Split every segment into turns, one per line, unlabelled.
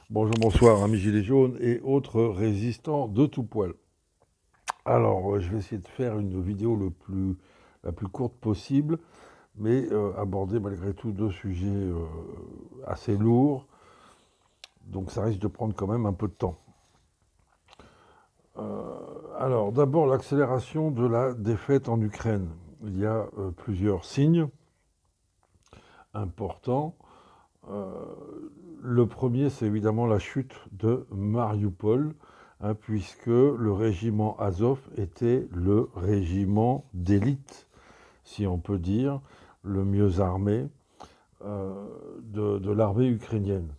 Bonjour, bonsoir, amis Gilets jaunes et autres résistants de tout poil. Alors, je vais essayer de faire une vidéo la plus courte possible, mais aborder malgré tout deux sujets assez lourds, donc ça risque de prendre quand même un peu de temps. Alors, d'abord, l'accélération de la défaite en Ukraine. Il y a plusieurs signes importants. Le premier, c'est évidemment la chute de Mariupol, puisque le régiment Azov était le régiment d'élite, si on peut dire, le mieux armé de l'armée ukrainienne.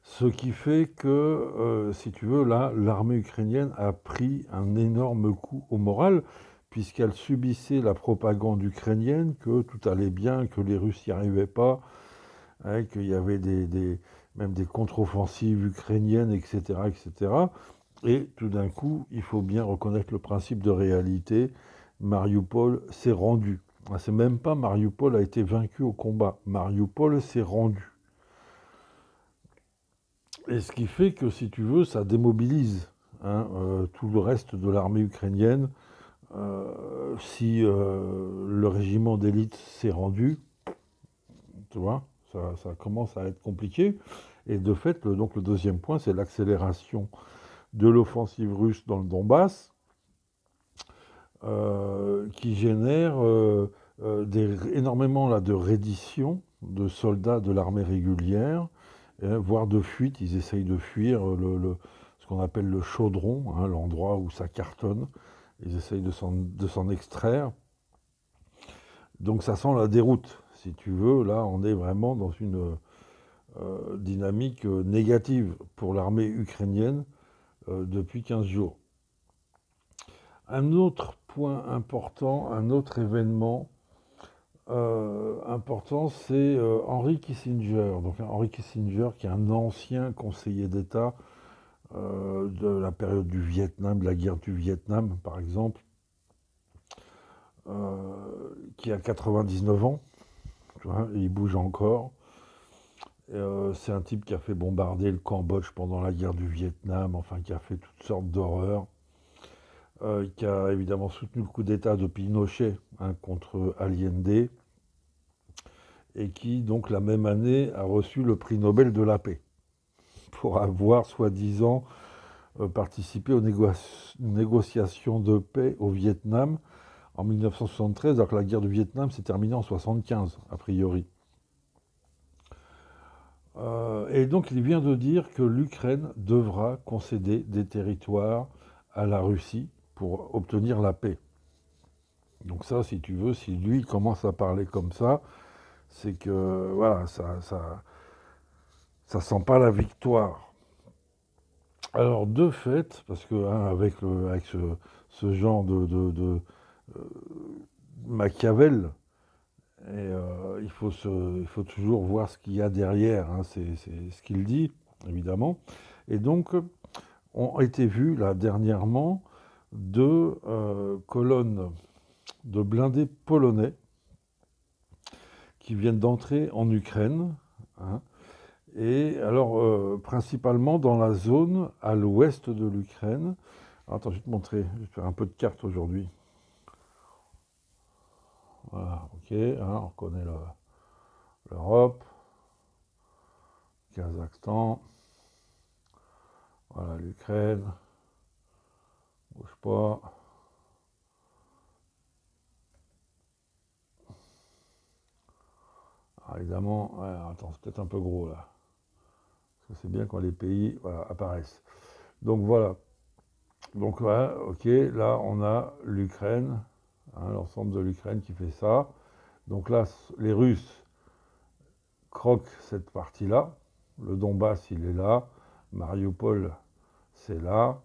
Ce qui fait que, si tu veux, là, l'armée ukrainienne a pris un énorme coup au moral, puisqu'elle subissait la propagande ukrainienne, que tout allait bien, que les Russes n'y arrivaient pas, qu'il y avait même des contre-offensives ukrainiennes, etc., etc. Et tout d'un coup, il faut bien reconnaître le principe de réalité. Mariupol s'est rendu. C'est même pas Mariupol a été vaincu au combat. Mariupol s'est rendu. Et ce qui fait que, si tu veux, ça démobilise tout le reste de l'armée ukrainienne. Si le régiment d'élite s'est rendu, tu vois, ça commence à être compliqué. Et de fait, donc le deuxième point, c'est l'accélération de l'offensive russe dans le Donbass, qui génère énormément là, de redditions de soldats de l'armée régulière, voire de fuite. Ils essayent de fuir ce qu'on appelle le chaudron, l'endroit où ça cartonne. Ils essayent de s'en extraire. Donc ça sent la déroute, si tu veux. Là, on est vraiment dans une dynamique négative pour l'armée ukrainienne depuis 15 jours. Un autre point important, un autre événement important, c'est Henry Kissinger. Donc Henry Kissinger, qui est un ancien conseiller d'État de la période du Vietnam, de la guerre du Vietnam, par exemple, qui a 99 ans, tu vois, et il bouge encore. C'est un type qui a fait bombarder le Cambodge pendant la guerre du Vietnam, enfin qui a fait toutes sortes d'horreurs, qui a évidemment soutenu le coup d'État de Pinochet contre Allende, et qui, donc, la même année, a reçu le prix Nobel de la paix pour avoir, soi-disant, participé aux négociations de paix au Vietnam en 1973, alors que la guerre du Vietnam s'est terminée en 1975, a priori. Et donc, il vient de dire que l'Ukraine devra concéder des territoires à la Russie pour obtenir la paix. Donc ça, si tu veux, si lui commence à parler comme ça, c'est que, voilà, ça sent pas la victoire. Alors, de fait, parce que avec ce genre de Machiavel, il faut toujours voir ce qu'il y a derrière, c'est ce qu'il dit, évidemment. Et donc, ont été vus, là, dernièrement, deux colonnes de blindés polonais qui viennent d'entrer en Ukraine, et alors principalement dans la zone à l'ouest de l'Ukraine. Attends, je vais te montrer, je vais faire un peu de carte aujourd'hui. Voilà, ok, on reconnaît l'Europe, Kazakhstan, voilà l'Ukraine, bouge pas. Alors, évidemment, ouais, attends, c'est peut-être un peu gros là. Parce que c'est bien quand les pays apparaissent. Donc voilà. Donc voilà, ok, là on a l'Ukraine, l'ensemble de l'Ukraine qui fait ça. Donc là, les Russes croquent cette partie-là. Le Donbass, il est là. Mariupol, c'est là.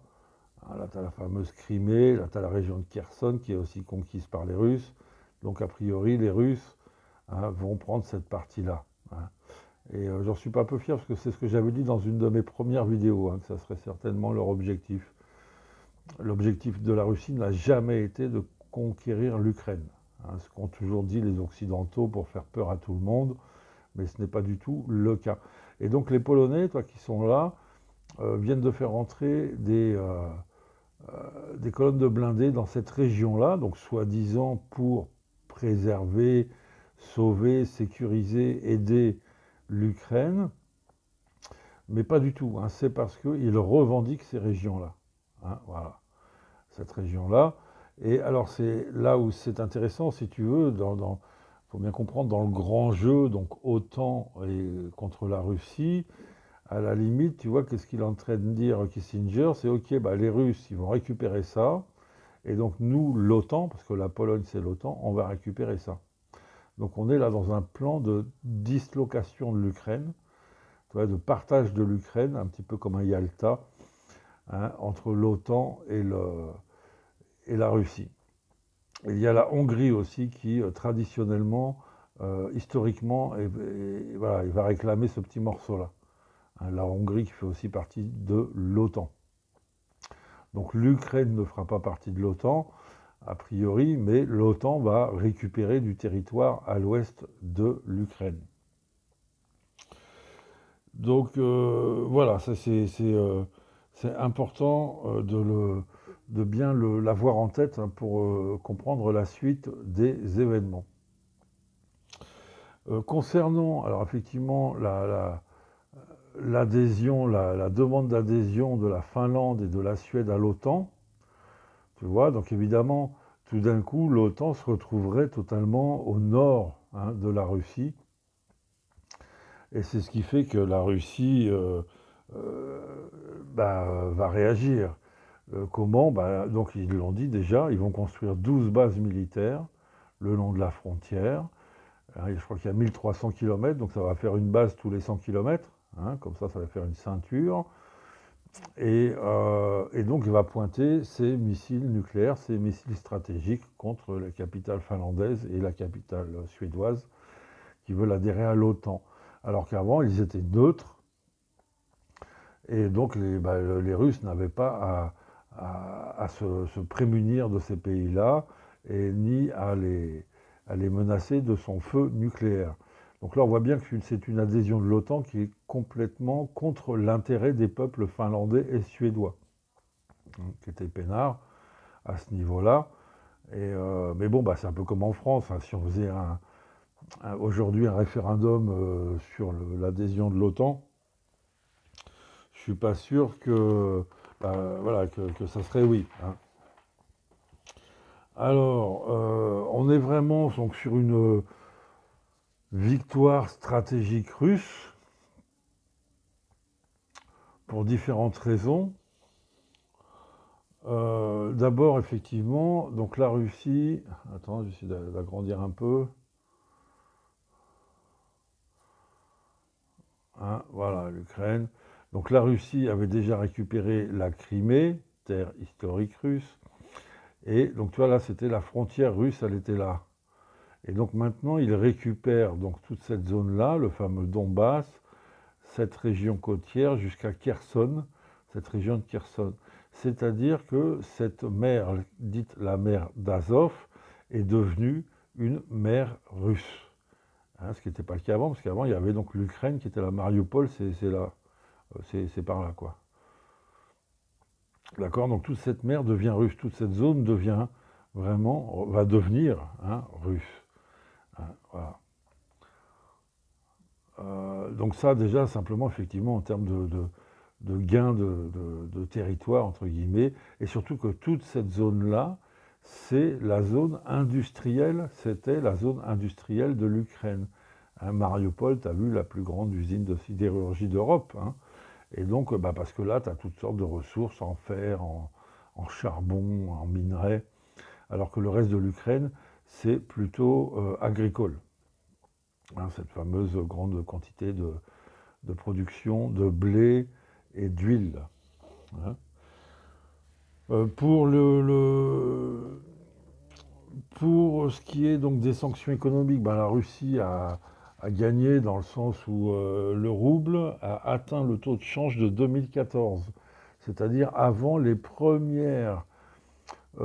Là, tu as la fameuse Crimée. Là, tu as la région de Kherson qui est aussi conquise par les Russes. Donc, a priori, les Russes vont prendre cette partie-là. Et j'en suis pas peu fier parce que c'est ce que j'avais dit dans une de mes premières vidéos, que ça serait certainement leur objectif. L'objectif de la Russie n'a jamais été de conquérir l'Ukraine. Ce qu'ont toujours dit les Occidentaux pour faire peur à tout le monde. mais ce n'est pas du tout le cas. Et donc les Polonais, toi, qui sont là, viennent de faire entrer des colonnes de blindés dans cette région-là, donc soi-disant pour préserver, sauver, sécuriser, aider l'Ukraine, mais pas du tout. Hein. C'est parce qu'ils revendiquent ces régions-là. Hein, voilà, cette région-là. Et alors c'est là où c'est intéressant, si tu veux, faut bien comprendre, dans le grand jeu, donc OTAN et contre la Russie, à la limite, tu vois, qu'est-ce qu'il est en train de dire Kissinger? C'est OK, bah, les Russes, ils vont récupérer ça, et donc nous, l'OTAN, parce que la Pologne c'est l'OTAN, on va récupérer ça. Donc on est là dans un plan de dislocation de l'Ukraine, tu vois, de partage de l'Ukraine, un petit peu comme un Yalta, hein, entre l'OTAN et la Russie. Il y a la Hongrie aussi qui, traditionnellement, historiquement, voilà, il va réclamer ce petit morceau-là. Hein, la Hongrie qui fait aussi partie de l'OTAN. Donc l'Ukraine ne fera pas partie de l'OTAN, a priori, mais l'OTAN va récupérer du territoire à l'ouest de l'Ukraine. Donc voilà, c'est important de bien l'avoir en tête, hein, pour comprendre la suite des événements. Concernant, alors effectivement, l'adhésion, la demande d'adhésion de la Finlande et de la Suède à l'OTAN, tu vois, donc évidemment, tout d'un coup, l'OTAN se retrouverait totalement au nord, hein, de la Russie. Et c'est ce qui fait que la Russie va réagir. Comment? Donc ils l'ont dit déjà, ils vont construire 12 bases militaires le long de la frontière. Je crois qu'il y a 1300 km, donc ça va faire une base tous les 100 km. Hein, comme ça va faire une ceinture. Et donc il va pointer ses missiles nucléaires, ses missiles stratégiques contre la capitale finlandaise et la capitale suédoise qui veulent adhérer à l'OTAN. Alors qu'avant, ils étaient neutres. Et donc les Russes n'avaient pas à se prémunir de ces pays-là et ni à les menacer de son feu nucléaire. Donc là, on voit bien que c'est une adhésion de l'OTAN qui est complètement contre l'intérêt des peuples finlandais et suédois, qui étaient peinards à ce niveau-là. Mais bon, c'est un peu comme en France. Hein, si on faisait aujourd'hui un référendum sur l'adhésion de l'OTAN, je suis pas sûr que, voilà, que ça serait oui. Hein. Alors, on est vraiment donc, sur une victoire stratégique russe pour différentes raisons. D'abord, effectivement, donc la Russie... Attends, j'essaie d'agrandir un peu. Hein, voilà, l'Ukraine. Donc la Russie avait déjà récupéré la Crimée, terre historique russe. Et donc tu vois là, c'était la frontière russe, elle était là. Et donc maintenant, ils récupèrent donc toute cette zone-là, le fameux Donbass, cette région côtière jusqu'à Kherson, cette région de Kherson. C'est-à-dire que cette mer, dite la mer d'Azov, est devenue une mer russe. Hein, ce qui n'était pas le cas avant, parce qu'avant, il y avait donc l'Ukraine qui était la Mariupol, c'est là, c'est par là, quoi. D'accord? Donc toute cette mer devient russe, toute cette zone devient vraiment, va devenir, hein, russe. Hein, voilà. Donc ça, déjà, simplement, effectivement, en termes de gain de territoire, entre guillemets, et surtout que toute cette zone-là, c'est la zone industrielle, c'était la zone industrielle de l'Ukraine. Hein, Mariupol, tu as vu, la plus grande usine de sidérurgie d'Europe. Hein, et donc, parce que là, tu as toutes sortes de ressources en fer, en charbon, en minerais, alors que le reste de l'Ukraine, c'est plutôt agricole. Hein, cette fameuse grande quantité de production de blé et d'huile. Hein. Pour pour ce qui est donc des sanctions économiques, la Russie a gagné dans le sens où le rouble a atteint le taux de change de 2014, c'est-à-dire avant les premières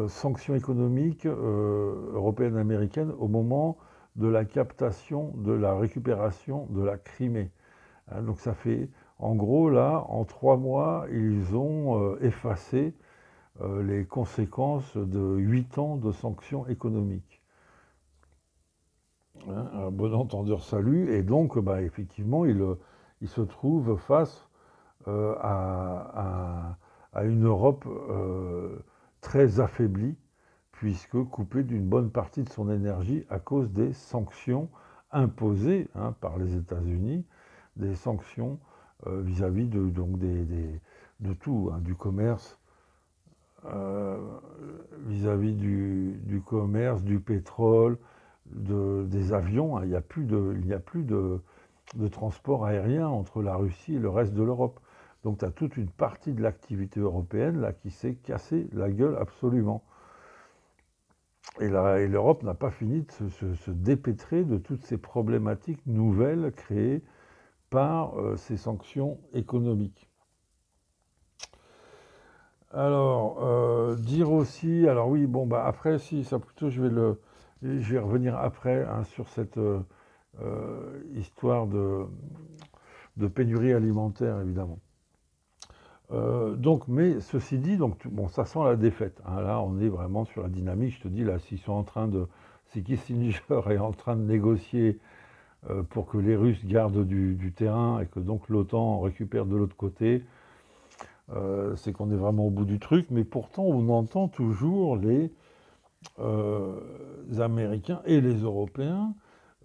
sanctions économiques européennes et américaines au moment de la captation, de la récupération de la Crimée. Donc ça fait, en gros, là, en 3 mois, ils ont effacé les conséquences de 8 ans de sanctions économiques. Un bon entendeur salut, et donc, effectivement, il se trouve face à une Europe très affaiblie, puisque coupée d'une bonne partie de son énergie à cause des sanctions imposées par les États-Unis, des sanctions vis-à-vis de tout, du commerce, vis-à-vis du commerce, du pétrole, des avions. Il n'y a plus de transport aérien entre la Russie et le reste de l'Europe. Donc tu as toute une partie de l'activité européenne là qui s'est cassée la gueule absolument. Et l'Europe n'a pas fini de se dépêtrer de toutes ces problématiques nouvelles créées par ces sanctions économiques. Alors, dire aussi, alors oui, bon, après, si, ça plutôt, je vais revenir après sur cette histoire de pénurie alimentaire, évidemment. Mais ceci dit, bon, ça sent la défaite. Là, on est vraiment sur la dynamique. Je te dis, là, si Kissinger est en train de négocier pour que les Russes gardent du terrain et que donc l'OTAN récupère de l'autre côté, c'est qu'on est vraiment au bout du truc. Mais pourtant, on entend toujours les Américains et les Européens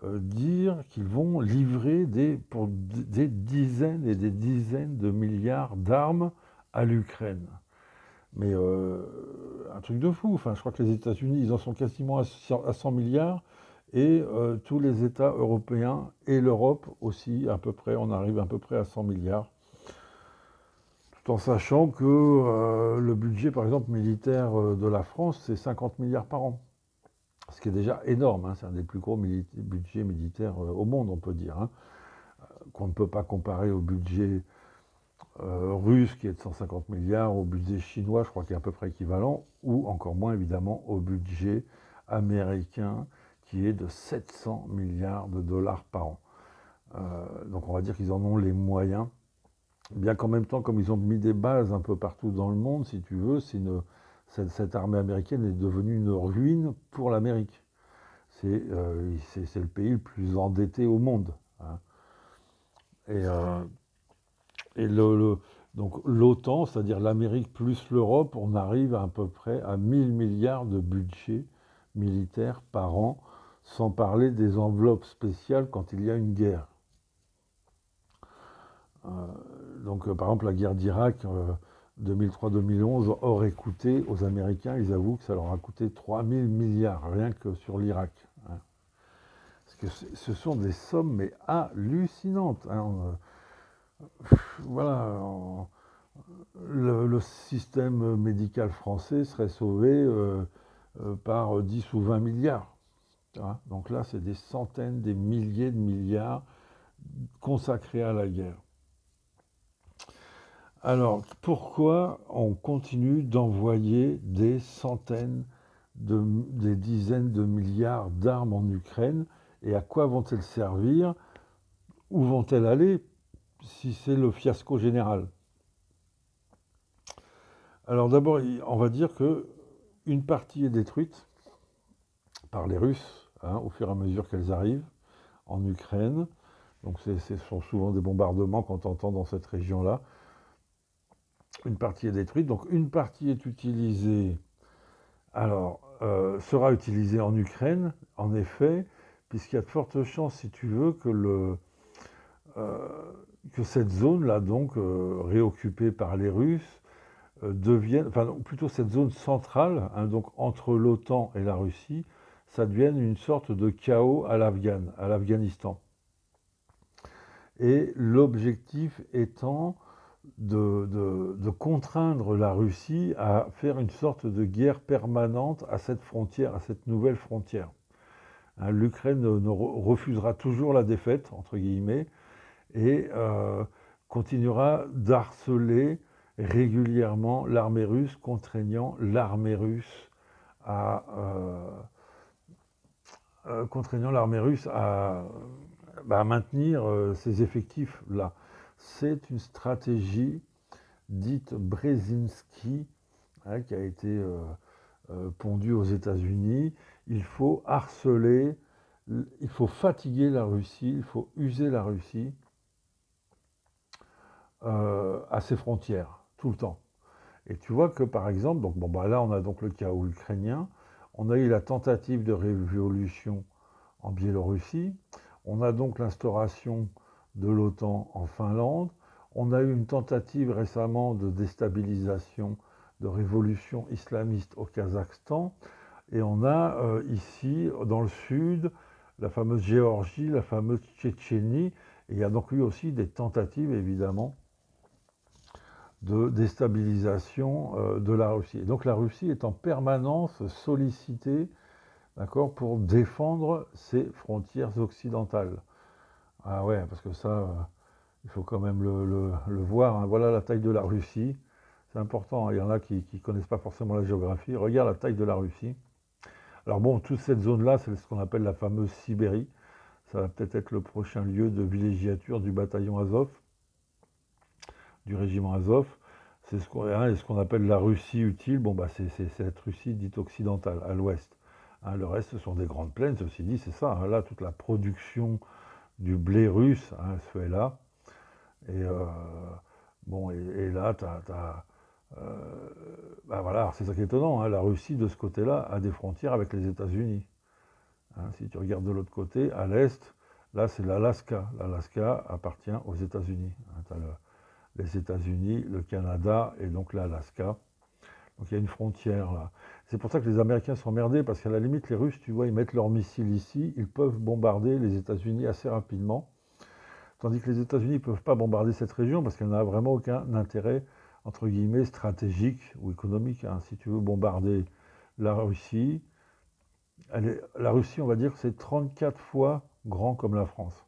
dire qu'ils vont livrer pour des dizaines et des dizaines de milliards d'armes à l'Ukraine. Mais un truc de fou. Enfin, je crois que les États-Unis, ils en sont quasiment à 100 milliards, et tous les États européens et l'Europe aussi, à peu près, on arrive à peu près à 100 milliards. Tout en sachant que le budget, par exemple, militaire de la France, c'est 50 milliards par an. Ce qui est déjà énorme, c'est un des plus gros budgets militaires au monde, on peut dire, qu'on ne peut pas comparer au budget russe qui est de 150 milliards, au budget chinois, je crois qu'il est à peu près équivalent, ou encore moins évidemment au budget américain qui est de 700 milliards de dollars par an. Donc on va dire qu'ils en ont les moyens, bien qu'en même temps, comme ils ont mis des bases un peu partout dans le monde, si tu veux, cette armée américaine est devenue une ruine pour l'Amérique. C'est le pays le plus endetté au monde. Donc l'OTAN, c'est-à-dire l'Amérique plus l'Europe, on arrive à peu près à 1000 milliards de budget militaire par an, sans parler des enveloppes spéciales quand il y a une guerre. Par exemple, la guerre d'Irak 2003-2011 aurait coûté aux Américains, ils avouent que ça leur a coûté 3000 milliards, rien que sur l'Irak. Parce que ce sont des sommes mais hallucinantes. Voilà, le système médical français serait sauvé par 10 ou 20 milliards. Donc là, c'est des centaines, des milliers de milliards consacrés à la guerre. Alors, pourquoi on continue d'envoyer des centaines, des dizaines de milliards d'armes en Ukraine, et à quoi vont-elles servir? Où vont-elles aller si c'est le fiasco général? Alors d'abord, on va dire qu'une partie est détruite par les Russes, au fur et à mesure qu'elles arrivent en Ukraine. Donc ce sont souvent des bombardements qu'on entend dans cette région-là. Une partie est détruite, donc une partie est utilisée, sera utilisée en Ukraine, en effet, puisqu'il y a de fortes chances, si tu veux, que cette zone-là, donc réoccupée par les Russes, plutôt cette zone centrale, donc entre l'OTAN et la Russie, ça devienne une sorte de chaos à l'Afghanistan. Et l'objectif étant de contraindre la Russie à faire une sorte de guerre permanente à cette frontière, à cette nouvelle frontière. L'Ukraine refusera toujours la défaite, entre guillemets, et continuera d'harceler régulièrement l'armée russe, contraignant l'armée russe à contraignant l'armée russe à maintenir ses effectifs là. C'est une stratégie dite Brzezinski, hein, qui a été pondue aux États-Unis. Il faut harceler, il faut fatiguer la Russie, il faut user la Russie à ses frontières, tout le temps. Et tu vois que par exemple, donc, bon, bah, là on a donc le chaos ukrainien, on a eu la tentative de révolution en Biélorussie, on a donc l'instauration de l'OTAN en Finlande, on a eu une tentative récemment de déstabilisation, de révolution islamiste au Kazakhstan, et on a ici, dans le sud, la fameuse Géorgie, la fameuse Tchétchénie, et il y a donc eu aussi des tentatives, évidemment, de déstabilisation de la Russie. Et donc la Russie est en permanence sollicitée, d'accord, pour défendre ses frontières occidentales. Ah ouais, parce que ça, il faut quand même le voir, hein. Voilà la taille de la Russie. C'est important, hein. Il y en a qui ne connaissent pas forcément la géographie. Regarde la taille de la Russie. Alors bon, toute cette zone-là, c'est ce qu'on appelle la fameuse Sibérie. Ça va peut-être être le prochain lieu de villégiature du bataillon Azov, du régiment Azov. C'est ce qu'on appelle la Russie utile. Bon, bah, c'est cette Russie dite occidentale, à l'ouest. Hein, le reste, ce sont des grandes plaines, ceci dit, c'est ça. Hein, là, toute la production du blé russe, hein, se fait là. Et bon, et là, bah voilà, c'est ça qui est étonnant. Hein, la Russie, de ce côté-là, a des frontières avec les États-Unis. Hein, si tu regardes de l'autre côté, à l'est, là, c'est l'Alaska. L'Alaska appartient aux États-Unis. Hein, tu as les États-Unis, le Canada et donc l'Alaska. Donc il y a une frontière là. C'est pour ça que les Américains sont emmerdés, parce qu'à la limite, les Russes, tu vois, ils mettent leurs missiles ici, ils peuvent bombarder les États-Unis assez rapidement. Tandis que les États-Unis ne peuvent pas bombarder cette région parce qu'elle n'a vraiment aucun intérêt, entre guillemets, stratégique ou économique. Hein. Si tu veux bombarder la Russie, la Russie, on va dire que c'est 34 fois grand comme la France.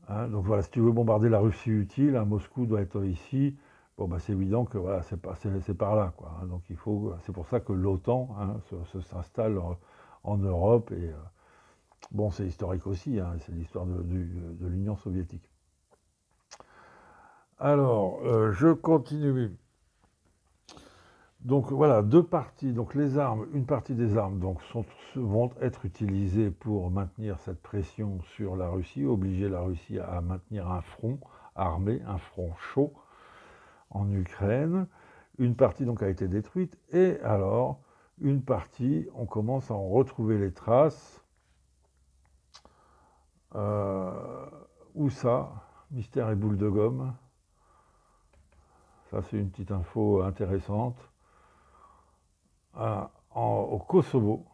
Hein, donc voilà, si tu veux bombarder la Russie utile, hein, Moscou doit être ici. Bon, bah, c'est évident que voilà, c'est par là, quoi. Hein, donc c'est pour ça que l'OTAN, hein, s'installe en Europe. Et bon, c'est historique aussi, hein, c'est l'histoire de l'Union soviétique. Alors, je continue. Donc voilà, deux parties. Donc les armes, une partie des armes donc, vont être utilisées pour maintenir cette pression sur la Russie, obliger la Russie à maintenir un front armé, un front chaud en Ukraine. Une partie donc a été détruite. Et alors, une partie, on commence à en retrouver les traces. Où ça? Mystère et boule de gomme. Ça, c'est une petite info intéressante. Au Kosovo,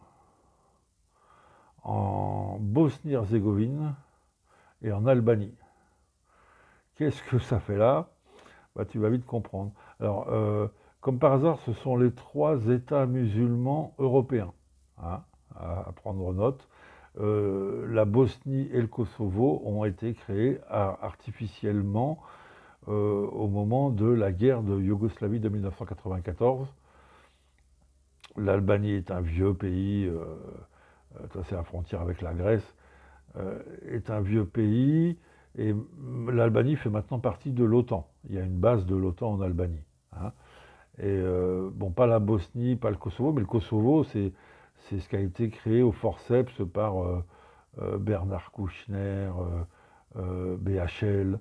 en Bosnie-Herzégovine et en Albanie. Qu'est-ce que ça fait là? Bah, tu vas vite comprendre. Alors, comme par hasard, ce sont les 3 États musulmans européens, hein, à prendre note. La Bosnie et le Kosovo ont été créés artificiellement au moment de la guerre de Yougoslavie de 1994. L'Albanie est un vieux pays, c'est la frontière avec la Grèce, est un vieux pays, et l'Albanie fait maintenant partie de l'OTAN. Il y a une base de l'OTAN en Albanie. Hein. Et bon, pas la Bosnie, pas le Kosovo, mais le Kosovo, c'est ce qui a été créé au forceps par Bernard Kouchner, BHL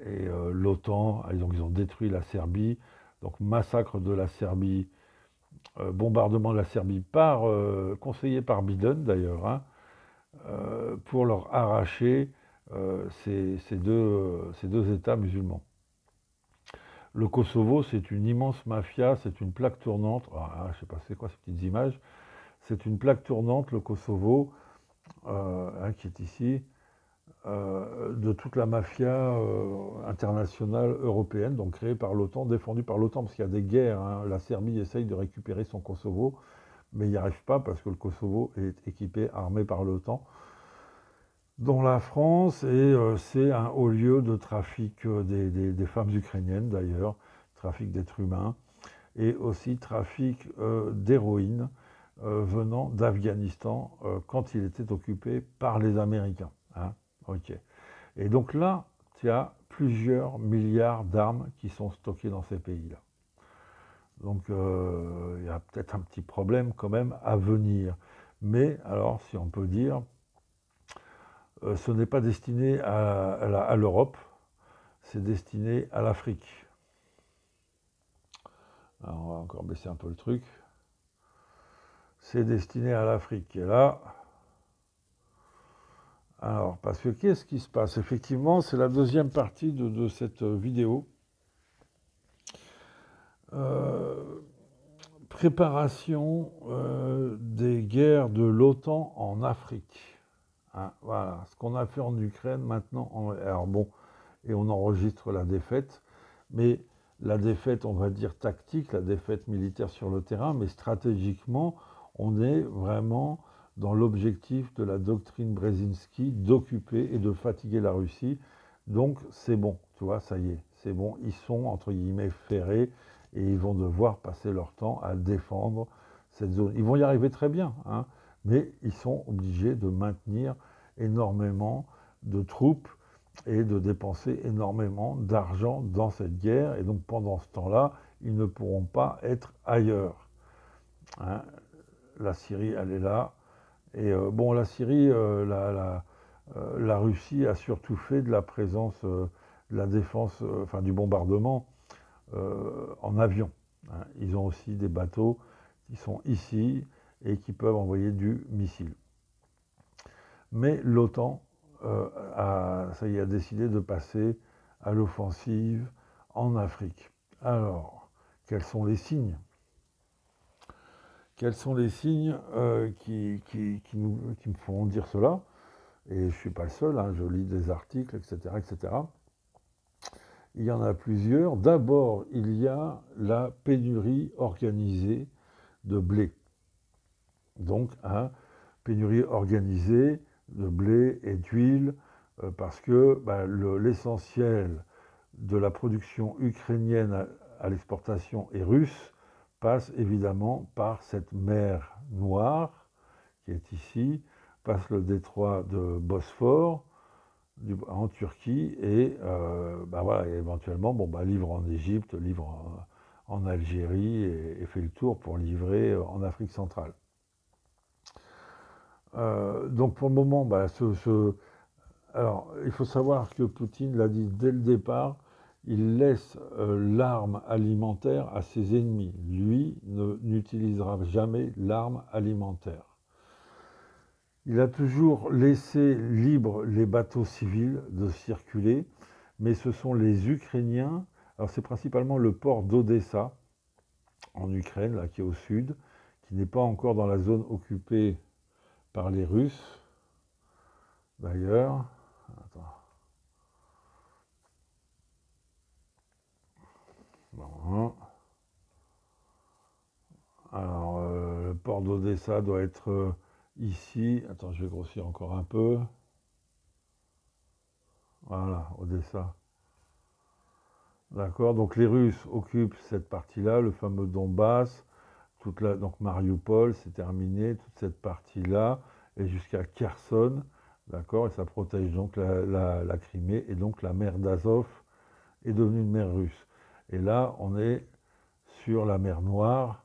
et l'OTAN. Ils ont détruit la Serbie, donc massacre de la Serbie, bombardement de la Serbie conseillé par Biden d'ailleurs, hein, pour leur arracher ces deux États musulmans. Le Kosovo, c'est une immense mafia, c'est une plaque tournante. Je ne sais pas c'est quoi ces petites images. C'est une plaque tournante, le Kosovo, hein, qui est ici, de toute la mafia internationale européenne, donc créée par l'OTAN, défendue par l'OTAN, parce qu'il y a des guerres. Hein. La Serbie essaye de récupérer son Kosovo, mais il n'y arrive pas parce que le Kosovo est équipé, armé par l'OTAN, dont la France, et c'est un haut lieu de trafic des femmes ukrainiennes d'ailleurs, trafic d'êtres humains, et aussi trafic d'héroïne. venant d'Afghanistan quand il était occupé par les Américains. Hein. Ok. Et donc là, il y a plusieurs milliards d'armes qui sont stockées dans ces pays-là. Donc il y a peut-être un petit problème quand même à venir. Mais alors, si on peut dire, ce n'est pas destiné à l'Europe, c'est destiné à l'Afrique. Alors, on va encore baisser un peu le truc. C'est destiné à l'Afrique. Et là, alors, parce que qu'est-ce qui se passe? Effectivement, c'est la deuxième partie de cette vidéo. Préparation des guerres de l'OTAN en Afrique. Hein, voilà, ce qu'on a fait en Ukraine maintenant. Alors bon, et on enregistre la défaite, mais la défaite, on va dire tactique, la défaite militaire sur le terrain, mais stratégiquement, on est vraiment dans l'objectif de la doctrine Brzezinski d'occuper et de fatiguer la Russie. Donc c'est bon, tu vois, ça y est, c'est bon, ils sont entre guillemets ferrés et ils vont devoir passer leur temps à défendre cette zone. Ils vont y arriver très bien, hein, mais ils sont obligés de maintenir énormément de troupes et de dépenser énormément d'argent dans cette guerre. Et donc pendant ce temps-là, ils ne pourront pas être ailleurs. Hein. La Syrie, elle est là. Et bon, la Syrie, la Russie a surtout fait de la présence, de la défense, enfin du bombardement en avion. Hein. Ils ont aussi des bateaux qui sont ici et qui peuvent envoyer du missile. Mais l'OTAN ça y est, a décidé de passer à l'offensive en Afrique. Alors, quels sont les signes? Quels sont les signes qui me font dire cela? Et je ne suis pas le seul, hein, je lis des articles, etc., etc. Il y en a plusieurs. D'abord, il y a la pénurie organisée de blé. Donc, pénurie organisée de blé et d'huile, parce que l'essentiel de la production ukrainienne à l'exportation et russe passe évidemment par cette mer Noire qui est ici, passe le détroit de Bosphore en Turquie et voilà, et éventuellement livre en Égypte, livre en Algérie et fait le tour pour livrer en Afrique centrale. Donc pour le moment, alors il faut savoir que Poutine l'a dit dès le départ, il laisse l'arme alimentaire à ses ennemis. Lui n'utilisera jamais l'arme alimentaire. Il a toujours laissé libres les bateaux civils de circuler, mais ce sont les Ukrainiens, alors c'est principalement le port d'Odessa, en Ukraine, là, qui est au sud, qui n'est pas encore dans la zone occupée par les Russes, d'ailleurs. Attends. Bon. Alors, le port d'Odessa doit être ici. Attends, je vais grossir encore un peu. Voilà, Odessa. D'accord, donc les Russes occupent cette partie-là, le fameux Donbass, donc Mariupol, c'est terminé, toute cette partie-là, et jusqu'à Kherson, d'accord, et ça protège donc la Crimée, et donc la mer d'Azov est devenue une mer russe. Et là, on est sur la mer Noire,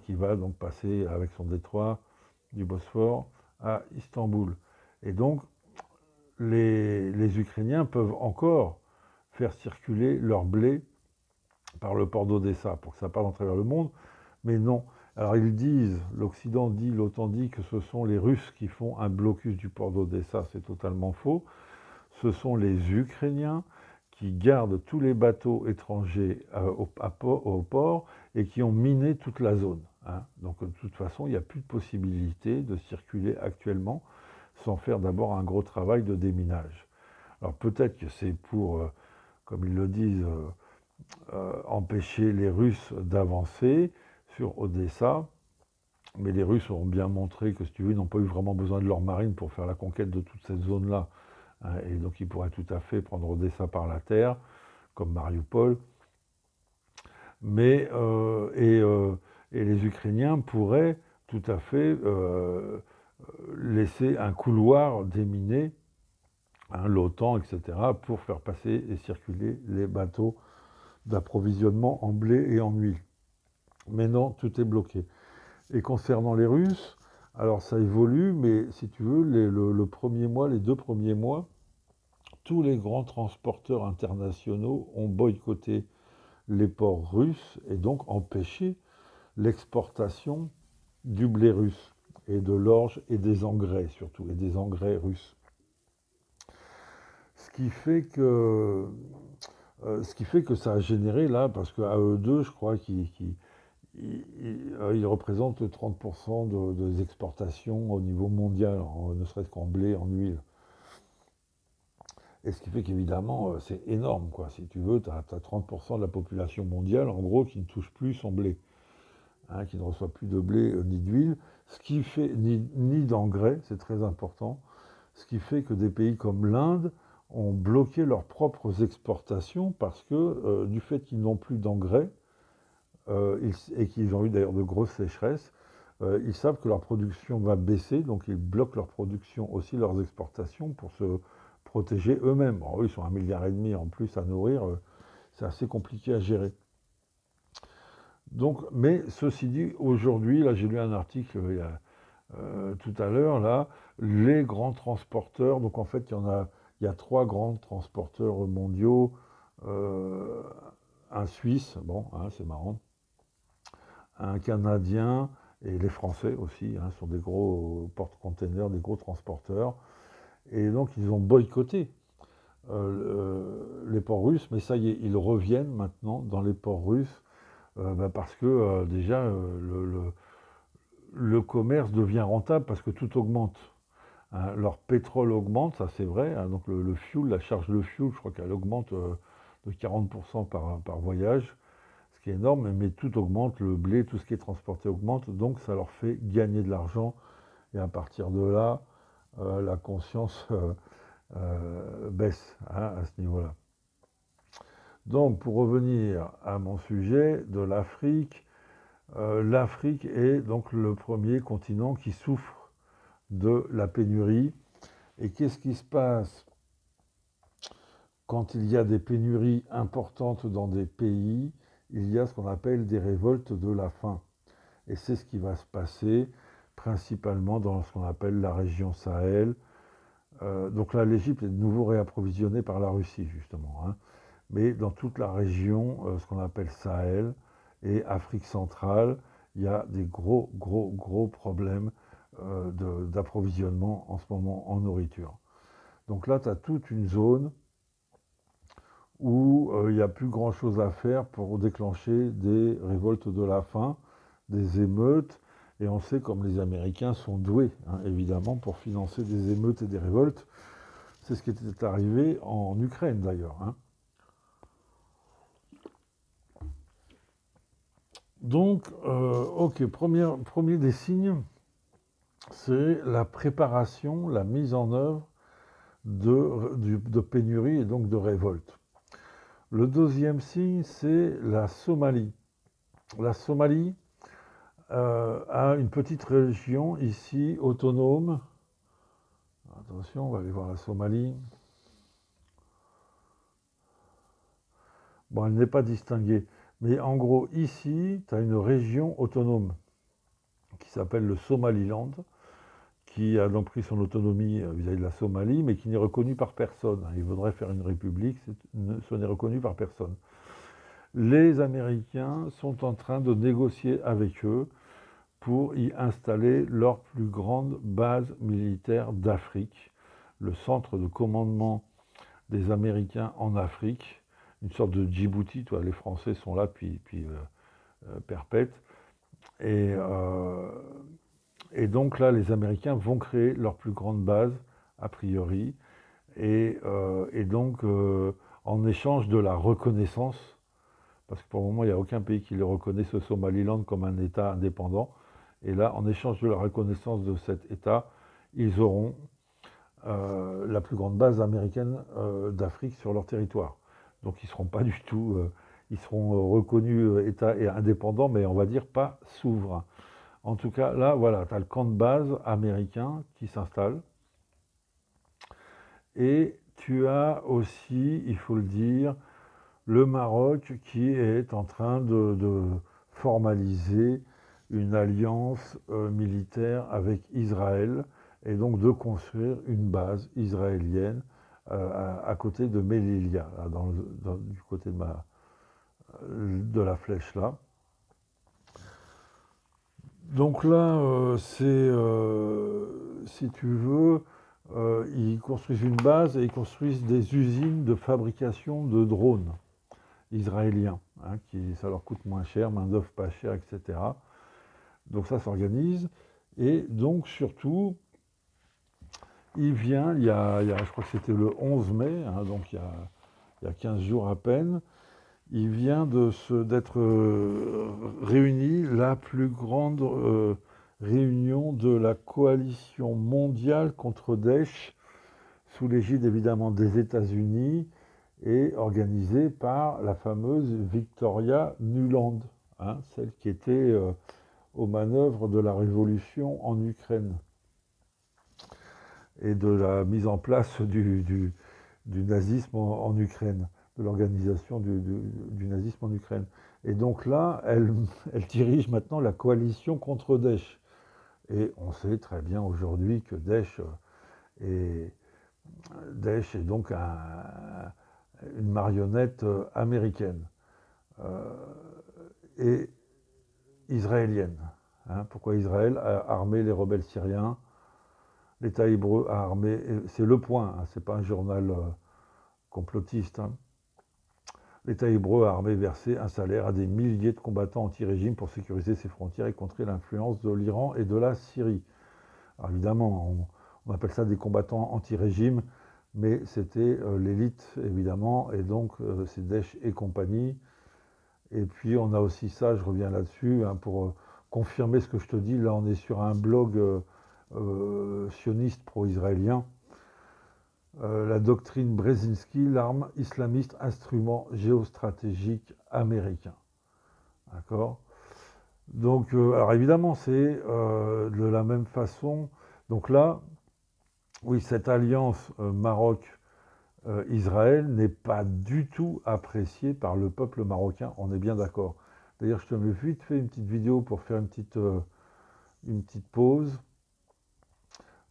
qui va donc passer avec son détroit du Bosphore à Istanbul. Et donc, les Ukrainiens peuvent encore faire circuler leur blé par le port d'Odessa pour que ça parte à travers le monde, mais non. Alors ils disent, l'Occident dit, l'OTAN dit que ce sont les Russes qui font un blocus du port d'Odessa, c'est totalement faux. Ce sont les Ukrainiens qui gardent tous les bateaux étrangers au port et qui ont miné toute la zone. Donc de toute façon, il n'y a plus de possibilité de circuler actuellement sans faire d'abord un gros travail de déminage. Alors peut-être que c'est pour, comme ils le disent, empêcher les Russes d'avancer sur Odessa, mais les Russes ont bien montré que, si tu veux, ils n'ont pas eu vraiment besoin de leur marine pour faire la conquête de toute cette zone-là. Et donc ils pourraient tout à fait prendre Odessa par la terre, comme Mariupol. Mais, et les Ukrainiens pourraient tout tout à fait laisser un couloir déminé, l'OTAN, etc., pour faire passer et circuler les bateaux d'approvisionnement en blé et en huile. Mais non, tout est bloqué. Et concernant les Russes, alors ça évolue, mais si tu veux, le premier mois, les 2 premiers mois, tous les grands transporteurs internationaux ont boycotté les ports russes et donc empêché l'exportation du blé russe et de l'orge et des engrais surtout, et des engrais russes. Ce qui fait que, ça a généré là, parce qu'à eux deux, je crois qu'ils représentent 30% des exportations au niveau mondial, ne serait-ce qu'en blé, en huile. Et ce qui fait qu'évidemment, c'est énorme, quoi. Si tu veux, tu as 30% de la population mondiale, en gros, qui ne touche plus son blé, qui ne reçoit plus de blé ni d'huile, ce qui fait, ni d'engrais, c'est très important, ce qui fait que des pays comme l'Inde ont bloqué leurs propres exportations parce que du fait qu'ils n'ont plus d'engrais, et qu'ils ont eu d'ailleurs de grosses sécheresses, ils savent que leur production va baisser, donc ils bloquent leur production, aussi leurs exportations, pour se protéger eux-mêmes. Alors, eux, ils sont 1,5 milliard en plus à nourrir, c'est assez compliqué à gérer. Donc, mais ceci dit, aujourd'hui, là j'ai lu un article tout à l'heure, là, les grands transporteurs, donc en fait il y a 3 grands transporteurs mondiaux, un Suisse, bon, c'est marrant, un Canadien, et les Français aussi, sont des gros porte-containers, des gros transporteurs, et donc ils ont boycotté les ports russes, mais ça y est, ils reviennent maintenant dans les ports russes, parce que déjà le commerce devient rentable parce que tout augmente. Leur pétrole augmente, ça c'est vrai, donc le fuel, la charge de fuel, je crois qu'elle augmente de 40% par voyage, ce qui est énorme, mais tout augmente, le blé, tout ce qui est transporté augmente, donc ça leur fait gagner de l'argent, et à partir de là, la conscience baisse à ce niveau-là. Donc pour revenir à mon sujet de l'Afrique, l'Afrique est donc le premier continent qui souffre de la pénurie. Et qu'est-ce qui se passe quand il y a des pénuries importantes dans des pays? Il y a ce qu'on appelle des révoltes de la faim. Et c'est ce qui va se passer principalement dans ce qu'on appelle la région Sahel. Donc là, l'Égypte est de nouveau réapprovisionnée par la Russie, justement. Mais dans toute la région, ce qu'on appelle Sahel et Afrique centrale, il y a des gros problèmes d'approvisionnement en ce moment en nourriture. Donc là, tu as toute une zone où il n'y a plus grand-chose à faire pour déclencher des révoltes de la faim, des émeutes, et on sait comme les Américains sont doués, évidemment, pour financer des émeutes et des révoltes. C'est ce qui était arrivé en Ukraine, d'ailleurs. Donc, ok, premier des signes, c'est la préparation, la mise en œuvre de pénurie et donc de révolte. Le deuxième signe, c'est la Somalie. La Somalie a une petite région ici, autonome. Attention, on va aller voir la Somalie. Bon, elle n'est pas distinguée. Mais en gros, ici, tu as une région autonome qui s'appelle le Somaliland, qui a donc pris son autonomie vis-à-vis de la Somalie, mais qui n'est reconnue par personne. Il voudrait faire une république, ce n'est reconnu par personne. Les Américains sont en train de négocier avec eux pour y installer leur plus grande base militaire d'Afrique, le centre de commandement des Américains en Afrique, une sorte de Djibouti. Toi, les Français sont là depuis perpète. Et donc là, les Américains vont créer leur plus grande base, a priori, et donc en échange de la reconnaissance, parce que pour le moment, il n'y a aucun pays qui le reconnaît, ce Somaliland, comme un État indépendant. Et là, en échange de la reconnaissance de cet État, ils auront la plus grande base américaine d'Afrique sur leur territoire. Donc ils ne seront pas du tout, ils seront reconnus État et indépendants, mais on va dire pas souverains. En tout cas, là, voilà, tu as le camp de base américain qui s'installe. Et tu as aussi, il faut le dire, le Maroc qui est en train de formaliser une alliance militaire avec Israël et donc de construire une base israélienne à côté de Melilla, là, du côté de la flèche là. Donc là, si tu veux, ils construisent une base et ils construisent des usines de fabrication de drones israéliens, hein, ça leur coûte moins cher, main-d'œuvre pas chère, etc. Donc ça s'organise. Et donc surtout, je crois que c'était le 11 mai, hein, donc il y a 15 jours à peine, il vient d'être réunie la plus grande réunion de la coalition mondiale contre Daesh, sous l'égide évidemment des États-Unis, et organisée par la fameuse Victoria Nuland, hein, celle qui était aux manœuvres de la révolution en Ukraine et de la mise en place du nazisme en Ukraine, de l'organisation du nazisme en Ukraine. Et donc là, elle dirige maintenant la coalition contre Daesh. Et on sait très bien aujourd'hui que Daesh est donc une marionnette américaine et israélienne. Hein. Pourquoi Israël a armé les rebelles syriens? L'État hébreu a armé, c'est Le Point, hein, c'est pas un journal complotiste. Hein. L'État hébreu a armé versé un salaire à des milliers de combattants anti-régime pour sécuriser ses frontières et contrer l'influence de l'Iran et de la Syrie. Alors évidemment, on appelle ça des combattants anti-régime, mais c'était l'élite, évidemment, et donc c'est Daesh et compagnie. Et puis on a aussi ça, je reviens là-dessus, hein, pour confirmer ce que je te dis. Là, on est sur un blog sioniste pro-israélien. La doctrine Brzezinski, l'arme islamiste, instrument géostratégique américain. D'accord? Donc, alors évidemment, c'est de la même façon. Donc là, oui, cette alliance Maroc-Israël n'est pas du tout appréciée par le peuple marocain, on est bien d'accord. D'ailleurs, je te mets vite fait une petite vidéo pour faire une petite pause,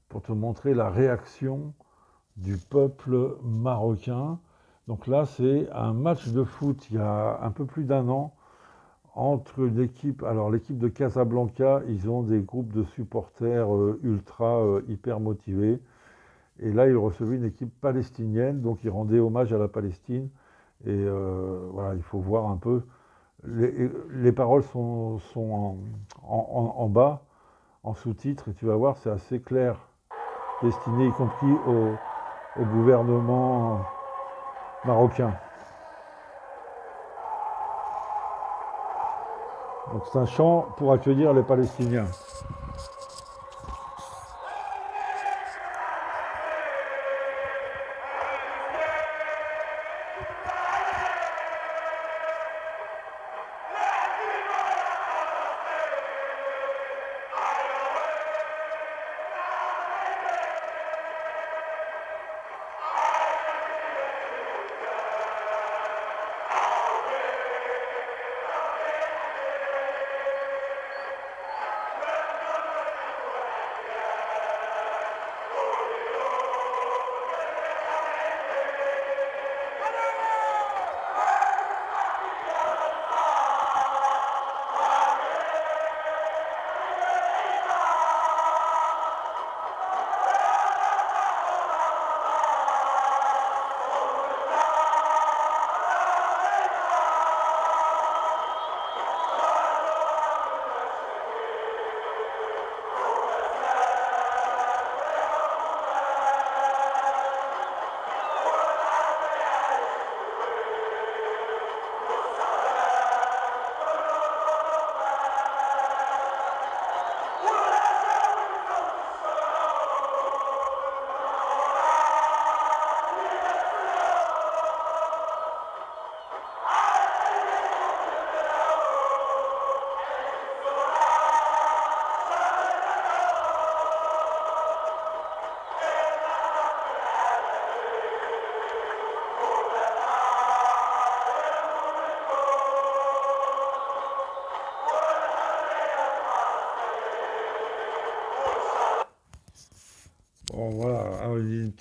pour te montrer la réaction du peuple marocain. Donc là, c'est un match de foot il y a un peu plus d'un an entre l'équipe de Casablanca, ils ont des groupes de supporters ultra hyper motivés. Et là, ils recevaient une équipe palestinienne, donc ils rendaient hommage à la Palestine. Et voilà, il faut voir un peu. Les paroles sont en bas, en sous-titres, et tu vas voir, c'est assez clair, destiné y compris au gouvernement marocain. Donc c'est un chant pour accueillir les Palestiniens.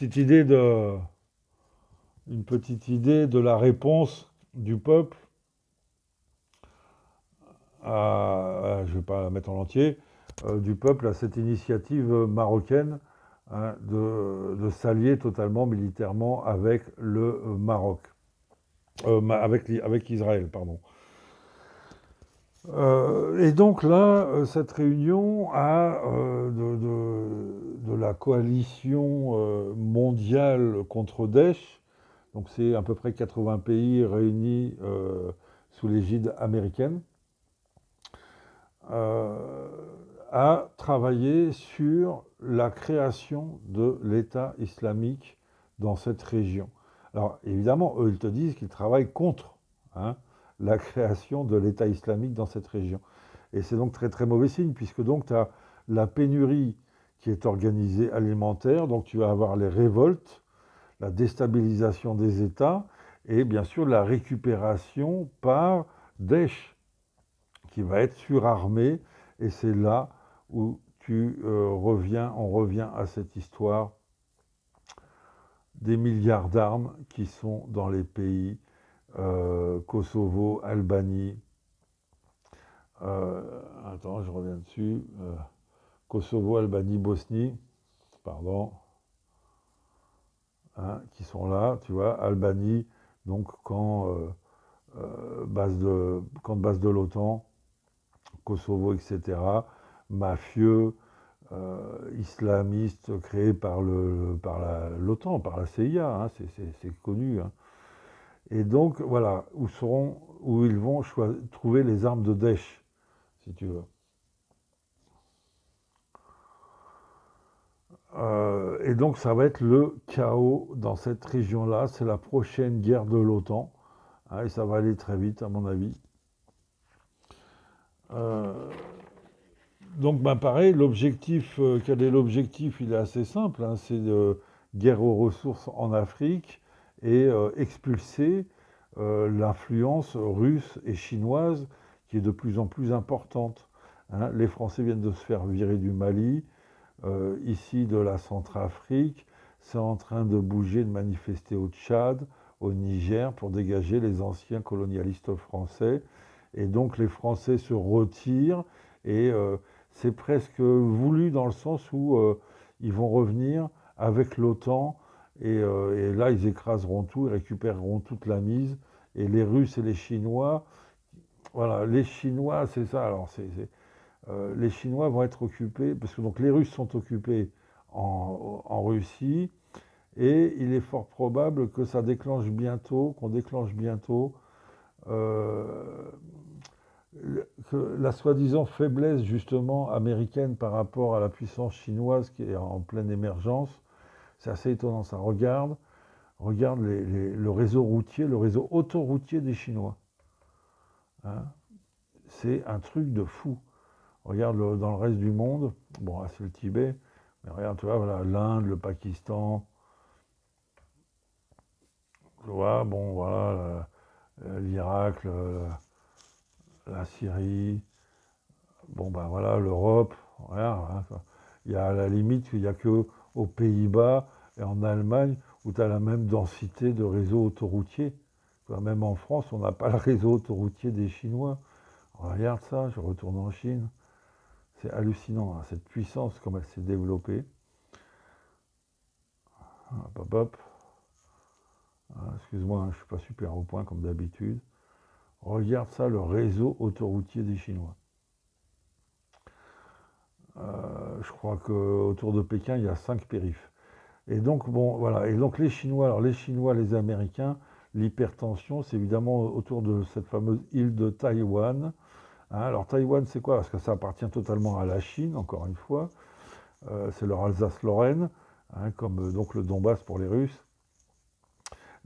une petite idée de la réponse du peuple je ne vais pas la mettre en entier, du peuple à cette initiative marocaine, hein, de s'allier totalement militairement avec le Maroc, avec Israël, pardon. Et donc là, cette réunion de la coalition mondiale contre Daesh, donc c'est à peu près 80 pays réunis sous l'égide américaine, a travaillé sur la création de l'État islamique dans cette région. Alors évidemment, eux, ils te disent qu'ils travaillent contre, hein, la création de l'État islamique dans cette région. Et c'est donc très très mauvais signe, puisque donc tu as la pénurie qui est organisée alimentaire, donc tu vas avoir les révoltes, la déstabilisation des États, et bien sûr la récupération par Daesh, qui va être surarmé, et c'est là où on revient à cette histoire des milliards d'armes qui sont dans les pays Kosovo, Albanie, attends, je reviens dessus, Kosovo, Albanie, Bosnie, pardon, hein, qui sont là, tu vois, Albanie, donc camp de base de l'OTAN, Kosovo, etc., mafieux, islamistes créés par l'OTAN, par la CIA, hein, c'est connu, hein. Et donc, voilà, où ils vont trouver les armes de Daesh, si tu veux. Et donc, ça va être le chaos dans cette région-là. C'est la prochaine guerre de l'OTAN, hein, et ça va aller très vite, à mon avis. Donc, ben, pareil, quel est l'objectif? Il est assez simple, hein, c'est de guerre aux ressources en Afrique et expulser l'influence russe et chinoise qui est de plus en plus importante, hein. Les Français viennent de se faire virer du Mali, ici de la Centrafrique, c'est en train de bouger, de manifester au Tchad, au Niger, pour dégager les anciens colonialistes français. Et donc les Français se retirent et c'est presque voulu dans le sens où ils vont revenir avec l'OTAN et là ils écraseront tout, ils récupéreront toute la mise. Et les Russes et les Chinois, voilà, les Chinois, c'est ça. Alors les Chinois vont être occupés, parce que donc les Russes sont occupés en Russie, et il est fort probable que qu'on déclenche bientôt que la soi-disant faiblesse justement américaine par rapport à la puissance chinoise qui est en pleine émergence. C'est assez étonnant ça. Regarde le réseau routier, le réseau autoroutier des Chinois, hein. C'est un truc de fou. Regarde dans le reste du monde, bon, là, c'est le Tibet, mais regarde, tu vois, voilà, l'Inde, le Pakistan, tu vois, bon, voilà, l'Irak, la Syrie, bon, ben voilà, l'Europe, regarde, hein, il y a à la limite, il n'y a que aux Pays-Bas et en Allemagne où tu as la même densité de réseau autoroutier. Même en France, on n'a pas le réseau autoroutier des Chinois. Regarde ça, je retourne en Chine. C'est hallucinant, hein, cette puissance, comme elle s'est développée. Hop, hop, hop. Excuse-moi, hein, je ne suis pas super au point comme d'habitude. Regarde ça, le réseau autoroutier des Chinois. Je crois qu'autour de Pékin, il y a 5 périphes. Et donc, bon, voilà. Et donc, les Chinois, les Américains, l'hypertension, c'est évidemment autour de cette fameuse île de Taïwan. Hein, alors, Taïwan, c'est quoi? Parce que ça appartient totalement à la Chine, encore une fois. C'est leur Alsace-Lorraine, hein, comme donc le Donbass pour les Russes.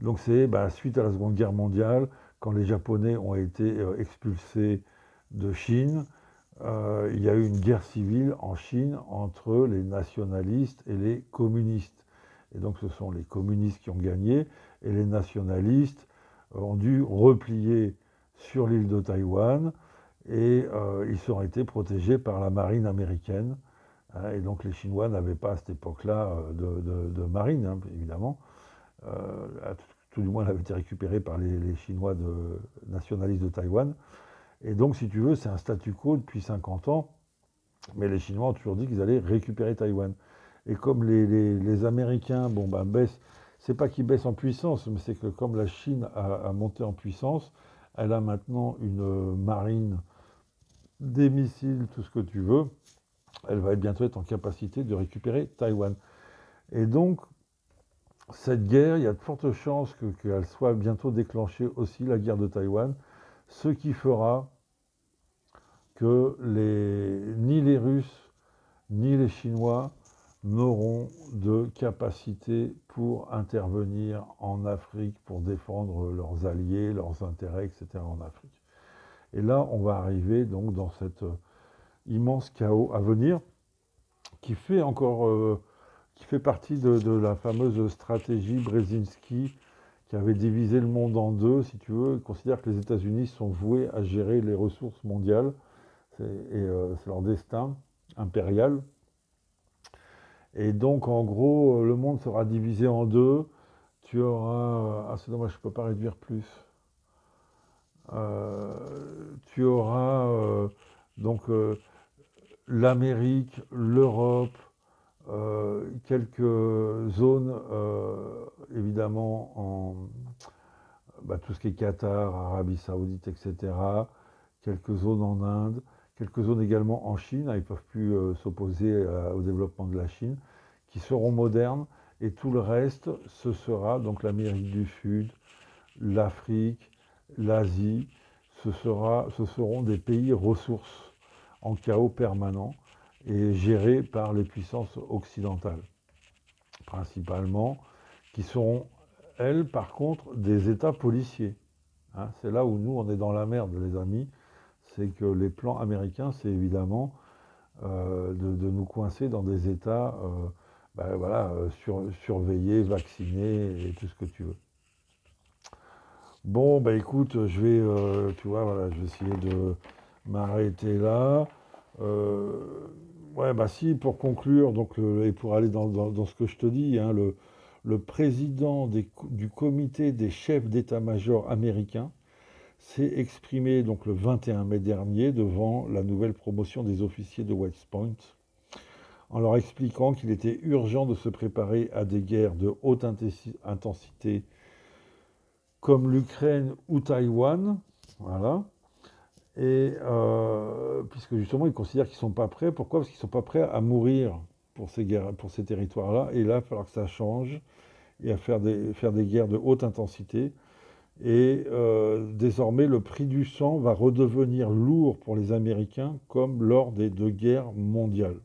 Donc, c'est suite à la Seconde Guerre mondiale, quand les Japonais ont été expulsés de Chine, il y a eu une guerre civile en Chine entre les nationalistes et les communistes. Et donc ce sont les communistes qui ont gagné, et les nationalistes ont dû replier sur l'île de Taïwan, et ils ont été protégés par la marine américaine. hein, et donc les Chinois n'avaient pas à cette époque-là de marine, hein, évidemment. Tout du moins, elle avait été récupérée par les Chinois nationalistes de Taïwan. Et donc, si tu veux, c'est un statu quo depuis 50 ans. Mais les Chinois ont toujours dit qu'ils allaient récupérer Taïwan. Et comme les Américains, bon, ben, baissent, c'est pas qu'ils baissent en puissance, mais c'est que comme la Chine a monté en puissance, elle a maintenant une marine, des missiles, tout ce que tu veux. Elle va bientôt être en capacité de récupérer Taïwan. Et donc, cette guerre, il y a de fortes chances qu'elle soit bientôt déclenchée aussi, la guerre de Taïwan, ce qui fera que ni les Russes ni les Chinois n'auront de capacité pour intervenir en Afrique, pour défendre leurs alliés, leurs intérêts, etc. en Afrique. Et là, on va arriver donc dans cet immense chaos à venir qui fait encore, qui fait partie de la fameuse stratégie Brzezinski qui avait divisé le monde en deux, si tu veux. Il considère que les États-Unis sont voués à gérer les ressources mondiales, c'est leur destin impérial. Et donc, en gros, le monde sera divisé en deux. Tu auras... Ah, c'est dommage, je ne peux pas réduire plus. Tu auras donc l'Amérique, l'Europe, quelques zones, évidemment, tout ce qui est Qatar, Arabie Saoudite, etc. Quelques zones en Inde, quelques zones également en Chine. Ils ne peuvent plus s'opposer au développement de la Chine, qui seront modernes. Et tout le reste, ce sera donc l'Amérique du Sud, l'Afrique, l'Asie. Ce seront des pays ressources en chaos permanent et gérés par les puissances occidentales, principalement, qui seront, elles, par contre, des États policiers. Hein, c'est là où nous, on est dans la merde, les amis. C'est que les plans américains, c'est évidemment de nous coincer dans des États surveillés, vaccinés et tout ce que tu veux. Bon, bah écoute, je vais, tu vois, voilà, je vais essayer de m'arrêter là. Ouais, bah si, pour conclure, donc, et pour aller dans ce que je te dis, hein, le président du comité des chefs d'état-major américains s'est exprimé donc le 21 mai dernier devant la nouvelle promotion des officiers de West Point, en leur expliquant qu'il était urgent de se préparer à des guerres de haute intensité comme l'Ukraine ou Taïwan, voilà. Et puisque justement, ils considèrent qu'ils ne sont pas prêts. Pourquoi? Parce qu'ils ne sont pas prêts à mourir pour ces guerres, pour ces territoires-là. Et là, il va falloir que ça change et à faire des guerres de haute intensité. Et désormais, le prix du sang va redevenir lourd pour les Américains, comme lors des deux guerres mondiales.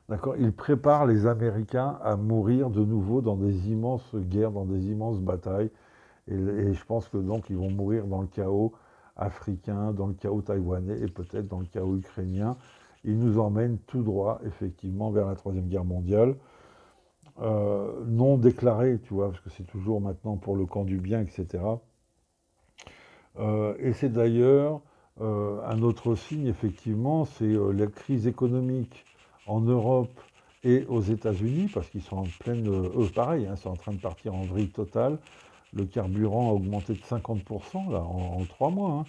D'accord? Ils préparent les Américains à mourir de nouveau dans des immenses guerres, dans des immenses batailles. Et je pense que donc ils vont mourir dans le chaos africain, dans le chaos taïwanais et peut-être dans le chaos ukrainien. Ils nous emmènent tout droit, effectivement, vers la Troisième Guerre mondiale. Non déclarée, tu vois, parce que c'est toujours maintenant pour le camp du bien, etc. Et c'est d'ailleurs un autre signe, effectivement, c'est la crise économique en Europe et aux États-Unis, parce qu'ils sont en pleine... eux, pareil, hein, c'est en train de partir en vrille totale. Le carburant a augmenté de 50% là, en 3 mois.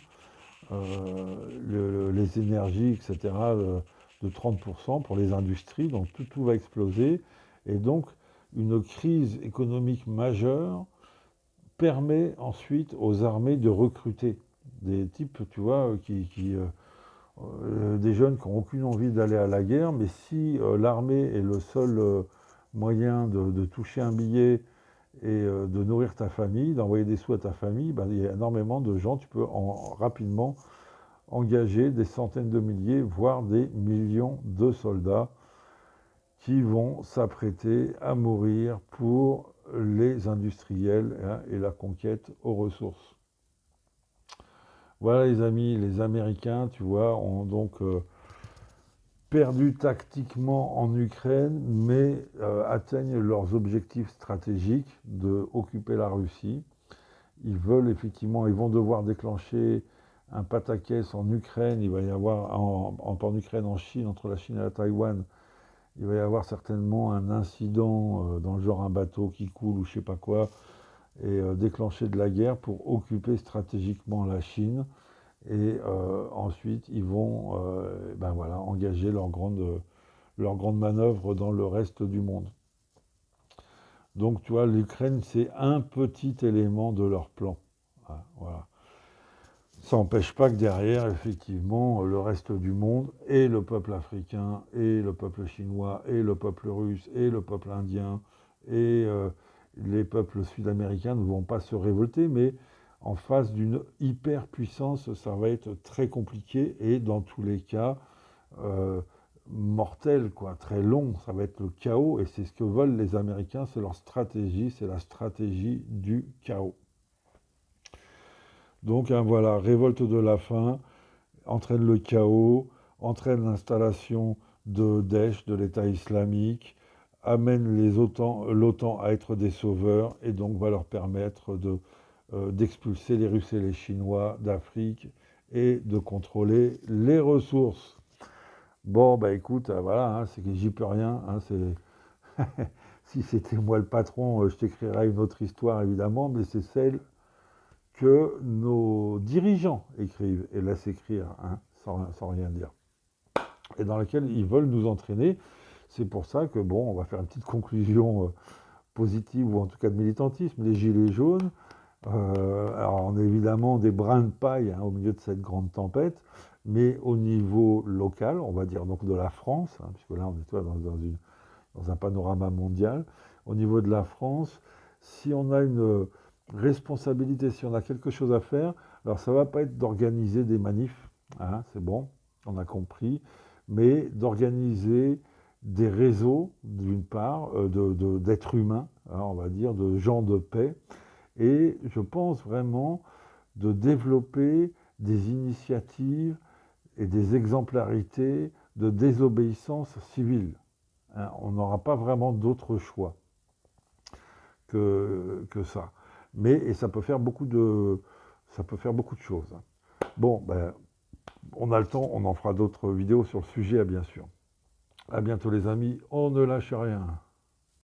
Hein. Les énergies, etc., de 30% pour les industries. Donc tout va exploser. Et donc, une crise économique majeure permet ensuite aux armées de recruter des types, tu vois, des jeunes qui n'ont aucune envie d'aller à la guerre, mais si l'armée est le seul moyen de toucher un billet et de nourrir ta famille, d'envoyer des sous à ta famille, ben, il y a énormément de gens, tu peux rapidement engager des centaines de milliers, voire des millions de soldats qui vont s'apprêter à mourir pour les industriels, hein, et la conquête aux ressources. Voilà les amis, les Américains, tu vois, ont donc perdu tactiquement en Ukraine, mais atteignent leurs objectifs stratégiques de occuper la Russie. Ils veulent effectivement, ils vont devoir déclencher un pataquès en Ukraine, il va y avoir, en Ukraine, en Chine, entre la Chine et la Taïwan, il va y avoir certainement un incident dans le genre un bateau qui coule ou je sais pas quoi, et déclencher de la guerre pour occuper stratégiquement la Chine. Et ensuite, ils vont ben voilà, engager leur grande manœuvre dans le reste du monde. Donc, tu vois, l'Ukraine, c'est un petit élément de leur plan. Voilà. Ça n'empêche pas que derrière, effectivement, le reste du monde, et le peuple africain, et le peuple chinois, et le peuple russe, et le peuple indien, et les peuples sud-américains ne vont pas se révolter, mais en face d'une hyper-puissance, ça va être très compliqué, et dans tous les cas, euh, mortel, quoi, très long, ça va être le chaos, et c'est ce que veulent les Américains, c'est leur stratégie, c'est la stratégie du chaos. Donc hein, voilà, révolte de la faim entraîne le chaos, entraîne l'installation de Daesh, de l'État islamique, amène l'OTAN à être des sauveurs et donc va leur permettre d'expulser les Russes et les Chinois d'Afrique et de contrôler les ressources. Bon, bah écoute, voilà, hein, c'est que j'y peux rien. Hein, si c'était moi le patron, je t'écrirais une autre histoire évidemment, mais c'est celle que nos dirigeants écrivent et laissent écrire, hein, sans rien dire. Et dans laquelle ils veulent nous entraîner. C'est pour ça que, bon, on va faire une petite conclusion positive, ou en tout cas de militantisme. Les gilets jaunes, alors on est évidemment des brins de paille hein, au milieu de cette grande tempête, mais au niveau local, on va dire donc de la France, hein, puisque là on est dans un panorama mondial, au niveau de la France, si on a une responsabilité, si on a quelque chose à faire, alors ça ne va pas être d'organiser des manifs, hein, c'est bon, on a compris, mais d'organiser des réseaux, d'une part, d'êtres humains, hein, on va dire, de gens de paix, et je pense vraiment de développer des initiatives et des exemplarités de désobéissance civile. Hein, on n'aura pas vraiment d'autre choix que ça. Et ça peut faire beaucoup de choses. Bon, ben, on a le temps, on en fera d'autres vidéos sur le sujet, bien sûr. À bientôt les amis, on ne lâche rien.